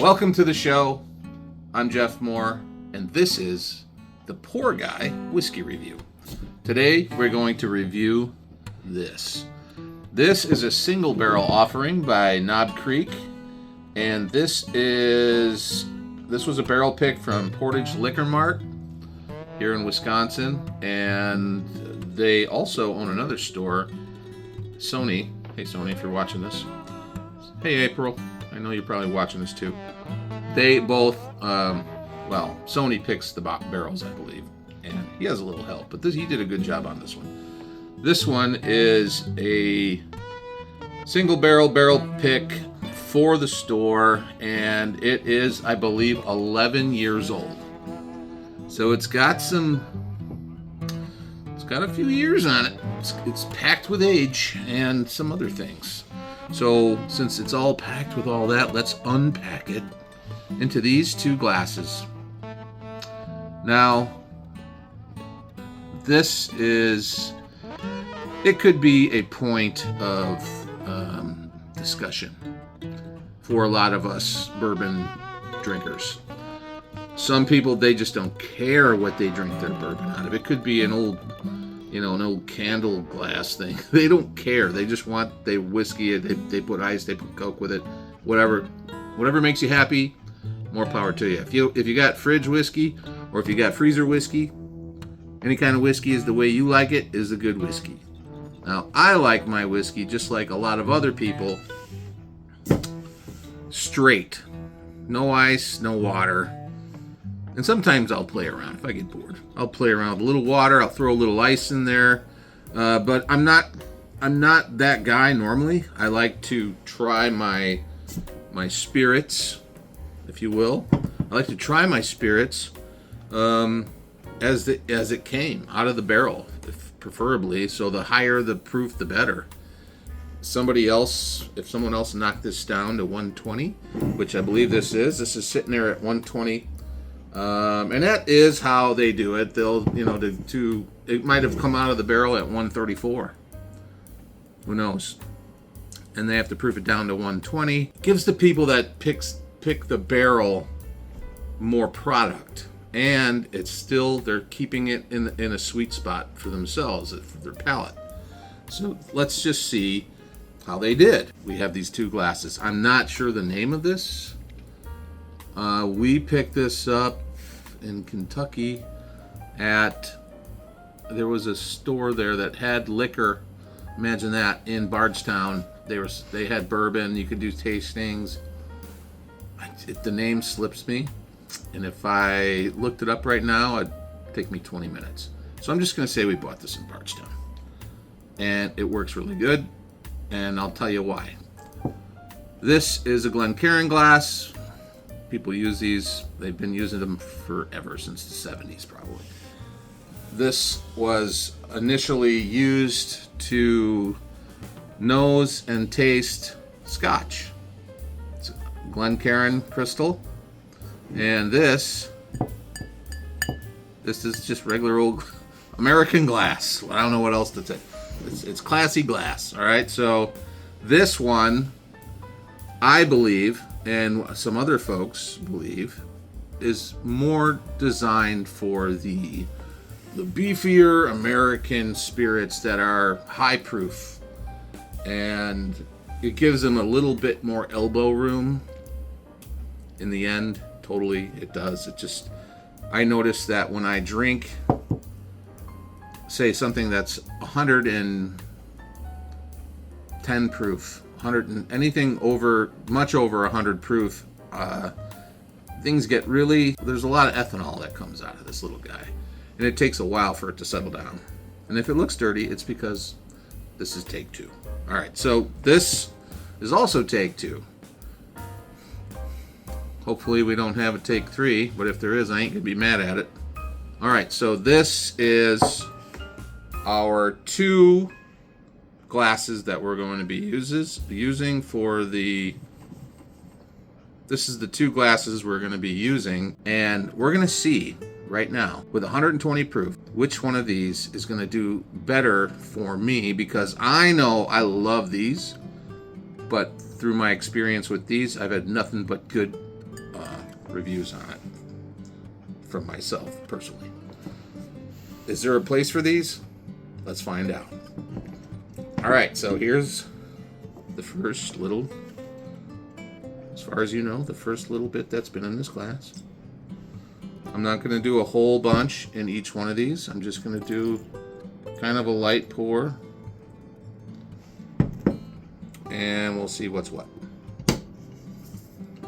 Welcome to the show. I'm Jeff Moore, and this is the Poor Guy Whiskey Review. Today, we're going to review this. This is a single barrel offering by Knob Creek, and this was a barrel pick from Portage Liquor Mart here in Wisconsin, and they also own another store, Sony. Hey Sony, if you're watching this. Hey April, I know you're probably watching this too. They both, Sony picks the barrels, I believe, and he has a little help, but he did a good job on this one. This one is a single barrel pick for the store, and it is, I believe, 11 years old. So it's got a few years on it. It's packed with age and some other things. So since it's all packed with all that, let's unpack it into these two glasses. Now, it could be a point of discussion for a lot of us bourbon drinkers. Some people, they just don't care what they drink their bourbon out of. It could be an old candle glass thing. They don't care. They just want their whiskey. They put ice, they put Coke with it, whatever makes you happy. More power to you. If you got fridge whiskey, or if you got freezer whiskey, any kind of whiskey is the way you like it is a good whiskey. Now, I like my whiskey just like a lot of other people, straight. No ice, no water. And sometimes I'll play around if I get bored. I'll play around with a little water. I'll throw a little ice in there. But I'm not that guy normally. I like to try my spirits, if you will. I like to try my spirits as it came out of the barrel, preferably. So the higher the proof, the better. If someone else knocked this down to 120, which I believe this is sitting there at 120. And that is how they do it. They'll, it might have come out of the barrel at 134. Who knows? And they have to proof it down to 120. Gives the people that pick the barrel more product. And it's still, they're keeping it in a sweet spot for themselves, for their palate. So let's just see how they did. We have these two glasses. I'm not sure the name of this. We picked this up in Kentucky there was a store there that had liquor. Imagine that, in Bardstown. They had bourbon. You could do tastings. The name slips me, and if I looked it up right now, it'd take me 20 minutes. So I'm just going to say we bought this in Bardstown, and it works really good, and I'll tell you why. This is a Glencairn glass. People use these. They've been using them forever, since the 70s probably. This was initially used to nose and taste Scotch. It's a Glencairn crystal. And this is just regular old American glass. I don't know what else to say. It's classy glass, all right? So this one, I believe, and some other folks believe, is more designed for the beefier American spirits that are high proof, and it gives them a little bit more elbow room in the end. Totally, it does. I notice that when I drink, say, something that's 110 proof, anything much over 100 proof, things get really, there's a lot of ethanol that comes out of this little guy, and it takes a while for it to settle down. And if it looks dirty, it's because this is take two. All right, so this is also take two. Hopefully we don't have a take three, but if there is, I ain't gonna be mad at it. All right, so this is our two glasses that we're going to be using for the. This is the two glasses we're going to be using, and we're going to see right now with 120 proof which one of these is going to do better for me, because I know I love these, but through my experience with these, I've had nothing but good reviews on it from myself personally. Is there a place for these? Let's find out. All right, so here's the first little, as far as you know, the first little bit that's been in this glass. I'm not going to do a whole bunch in each one of these. I'm just going to do kind of a light pour. And we'll see what's what.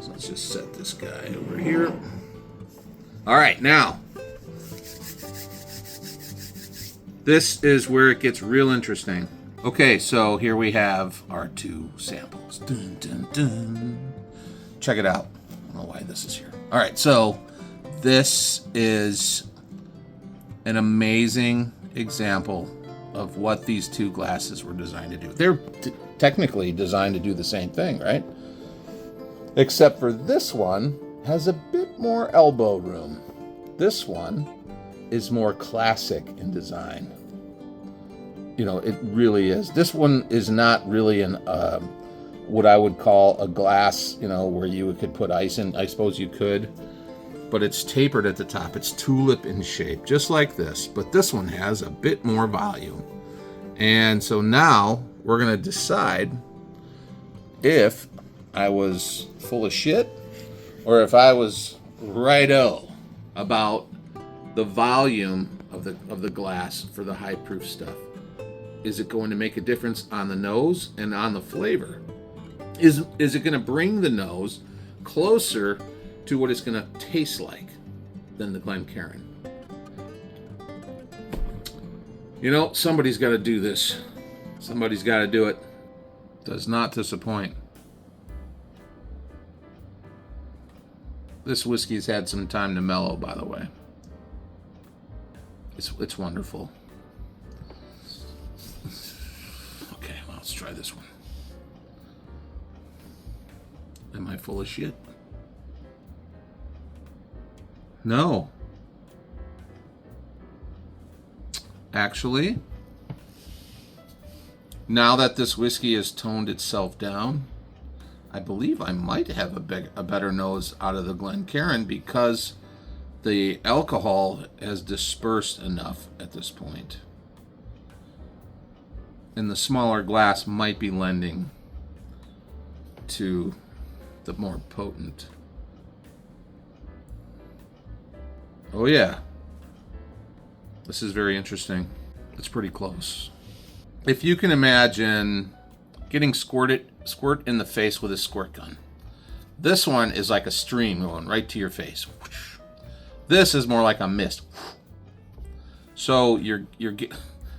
So let's just set this guy over here. All right, now. This is where it gets real interesting. Okay, so here we have our two samples. Dun, dun, dun. Check it out. I don't know why this is here. All right, so this is an amazing example of what these two glasses were designed to do. They're technically designed to do the same thing, right? Except for this one has a bit more elbow room. This one is more classic in design. You know, it really is. This one is not really an what I would call a glass, you know, where you could put ice in. I suppose you could, but it's tapered at the top. It's tulip in shape, just like this. But this one has a bit more volume. And so now we're going to decide if I was full of shit or if I was righto about the volume of the glass for the high proof stuff. Is it going to make a difference on the nose and on the flavor? Is it going to bring the nose closer to what it's going to taste like than the Glencairn? You know, somebody's got to do this. Somebody's got to do it. Does not disappoint. This whiskey's had some time to mellow, by the way. It's wonderful. Okay, well, let's try this one. Am I full of shit? No. Actually, now that this whiskey has toned itself down, I believe I might have a better nose out of the Glencairn because the alcohol has dispersed enough at this point. And the smaller glass might be lending to the more potent. Oh yeah. This is very interesting. It's pretty close. If you can imagine getting squirt in the face with a squirt gun. This one is like a stream going right to your face. This is more like a mist. So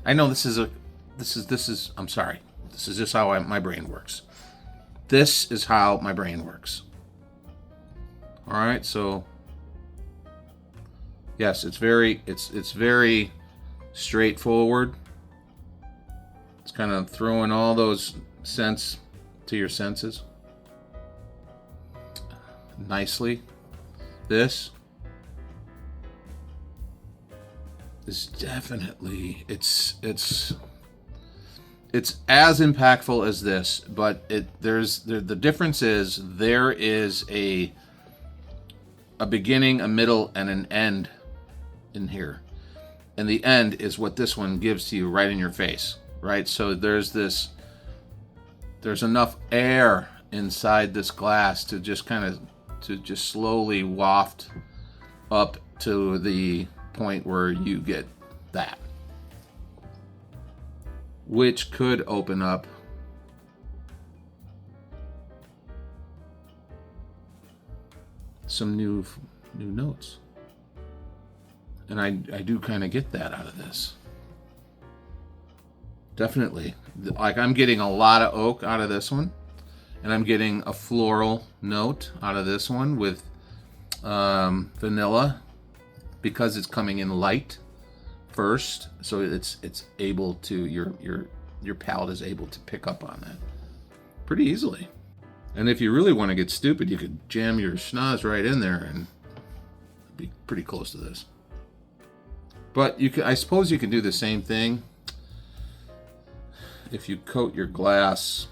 I know this is I'm sorry. This is just how my brain works. This is how my brain works. All right, so yes, it's very straightforward. It's kind of throwing all those scents to your senses nicely. This is definitely it's as impactful as this, but the difference is there is a beginning, a middle, and an end in here. And the end is what this one gives to you right in your face, right? So there's enough air inside this glass to just slowly waft up to the point where you get that, which could open up some new notes. And I do kind of get that out of this. Definitely. Like, I'm getting a lot of oak out of this one. And I'm getting a floral note out of this one with vanilla, because it's coming in light first. So it's able to, your palate is able to pick up on that pretty easily. And if you really want to get stupid, you could jam your schnoz right in there and be pretty close to this. But I suppose you can do the same thing if you coat your glass.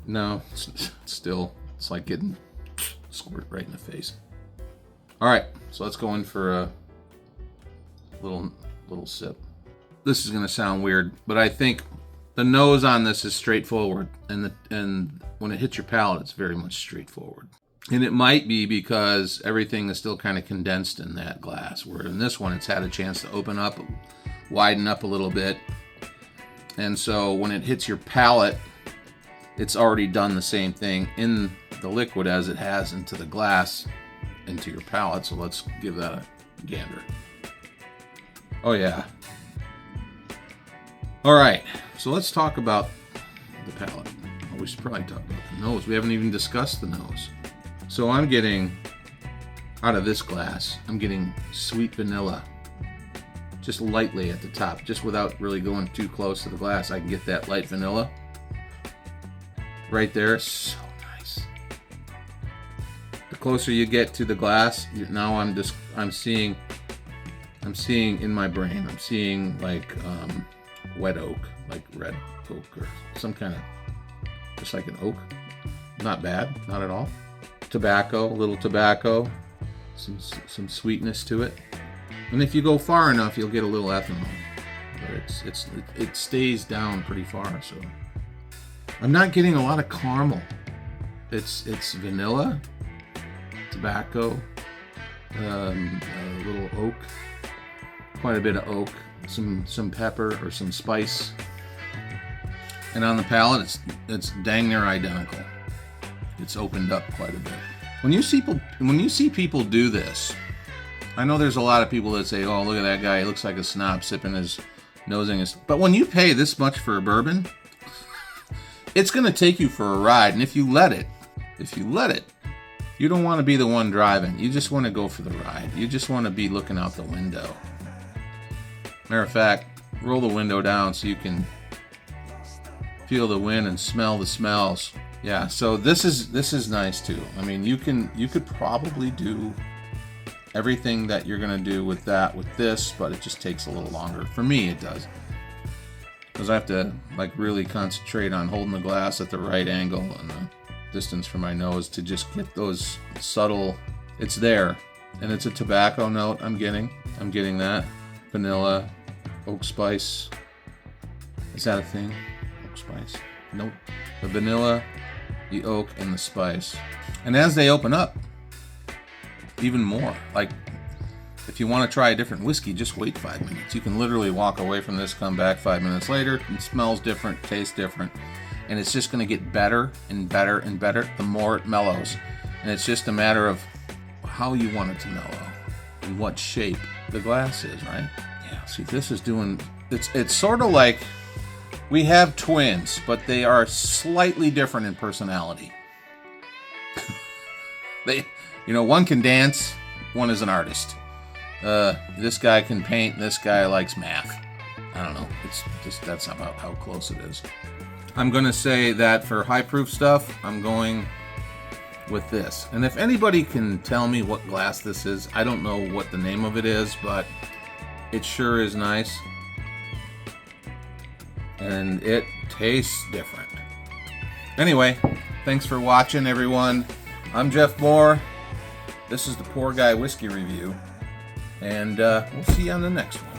No, it's like getting squirt right in the face. All right, so let's go in for a little sip. This is gonna sound weird, but I think the nose on this is straightforward, and when it hits your palate, it's very much straightforward. And it might be because everything is still kind of condensed in that glass, where in this one it's had a chance to open up, widen up a little bit. And so when it hits your palate, it's already done the same thing in the liquid as it has into the glass, into your palate. So let's give that a gander. Oh yeah. All right, so let's talk about the palate. We should probably talk about the nose. We haven't even discussed the nose. So I'm getting, out of this glass, I'm getting sweet vanilla, just lightly at the top, just without really going too close to the glass. I can get that light vanilla right there. So nice. The closer you get to the glass, now I'm seeing in my brain, I'm seeing like wet oak, like red oak or some kind of, just like an oak. Not bad, not at all. Tobacco, a little tobacco, some sweetness to it. And if you go far enough, you'll get a little ethanol. But it stays down pretty far, so. I'm not getting a lot of caramel. It's vanilla, tobacco, a little oak, quite a bit of oak, some pepper or some spice. And on the palate, it's dang near identical. It's opened up quite a bit. When you see people do this, I know there's a lot of people that say, "Oh, look at that guy! He looks like a snob sipping his, nosing his." But when you pay this much for a bourbon, it's going to take you for a ride. And if you let it, you don't want to be the one driving. You just want to go for the ride. You just want to be looking out the window. Matter of fact, roll the window down so you can feel the wind and smell the smells. Yeah, so this is nice too. I mean, you could probably do everything that you're gonna do with this, but it just takes a little longer. For me, it does, because I have to like really concentrate on holding the glass at the right angle and the distance from my nose to just get those subtle. It's there, and it's a tobacco note. I'm getting that vanilla, oak spice. Is that a thing? Oak spice? Nope. The vanilla, the oak, and the spice. And as they open up, even more. Like, if you want to try a different whiskey, just wait 5 minutes. You can literally walk away from this, come back 5 minutes later, it smells different, tastes different, and it's just going to get better and better and better the more it mellows. And it's just a matter of how you want it to mellow and what shape the glass is, right? Yeah, see, this is doing, it's sort of like we have twins, but they are slightly different in personality. One can dance, one is an artist. This guy can paint, this guy likes math. I don't know. It's just, that's about how close it is. I'm going to say that for high proof stuff, I'm going with this. And if anybody can tell me what glass this is, I don't know what the name of it is, but it sure is nice. And it tastes different. Anyway, thanks for watching, everyone. I'm Jeff Moore. This is the Poor Guy Whiskey Review. And we'll see you on the next one.